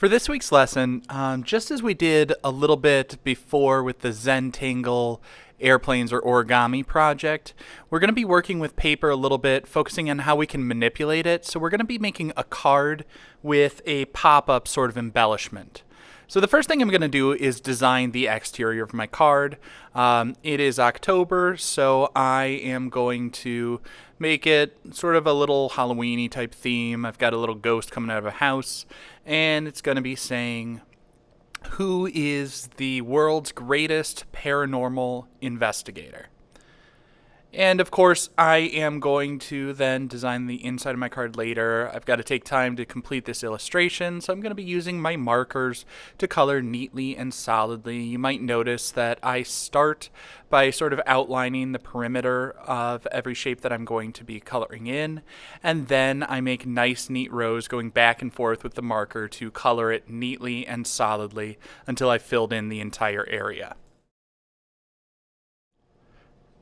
For this week's lesson, just as we did a little bit before with the Zentangle airplanes or origami project, we're going to be working with paper a little bit, focusing on how we can manipulate it. So we're going to be making a card with a pop-up sort of embellishment. So the first thing I'm going to do is design the exterior of my card. It is October, so I am going to make it sort of a little Halloween-y type theme. I've got a little ghost coming out of a house, and it's going to be saying, "Who is the world's greatest paranormal investigator?" And of course, I am going to then design the inside of my card later. I've got to take time to complete this illustration, so I'm going to be using my markers to color neatly and solidly. You might notice that I start by sort of outlining the perimeter of every shape that I'm going to be coloring in, and then I make nice, neat rows going back and forth with the marker to color it neatly and solidly until I filled in the entire area.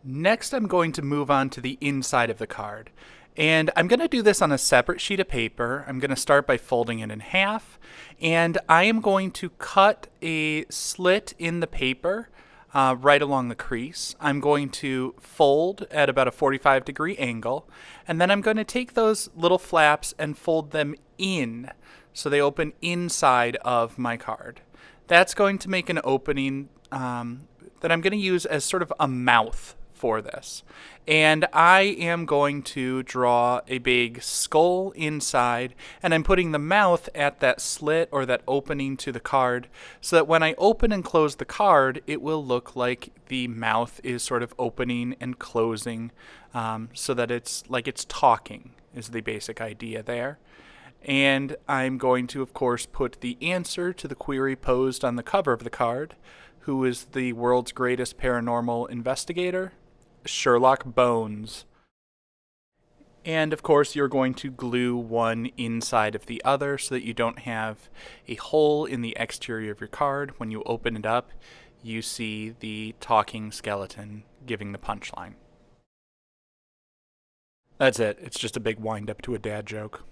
Next, I'm going to move on to the inside of the card. And I'm going to do this on a separate sheet of paper. I'm going to start by folding it in half. And I am going to cut a slit in the paper right along the crease. I'm going to fold at about a 45-degree angle. And then I'm going to take those little flaps and fold them in so they open inside of my card. That's going to make an opening that I'm going to use as sort of a mouth for this. And I am going to draw a big skull inside, and I'm putting the mouth at that slit or that opening to the card so that when I open and close the card, it will look like the mouth is sort of opening and closing, so that it's like it's talking is the basic idea there. And I'm going to, of course, put the answer to the query posed on the cover of the card. Who is the world's greatest paranormal investigator? Sherlock Bones. And of course, you're going to glue one inside of the other so that you don't have a hole in the exterior of your card. When you open it up, you see the talking skeleton giving the punchline. That's it. It's just a big wind up to a dad joke.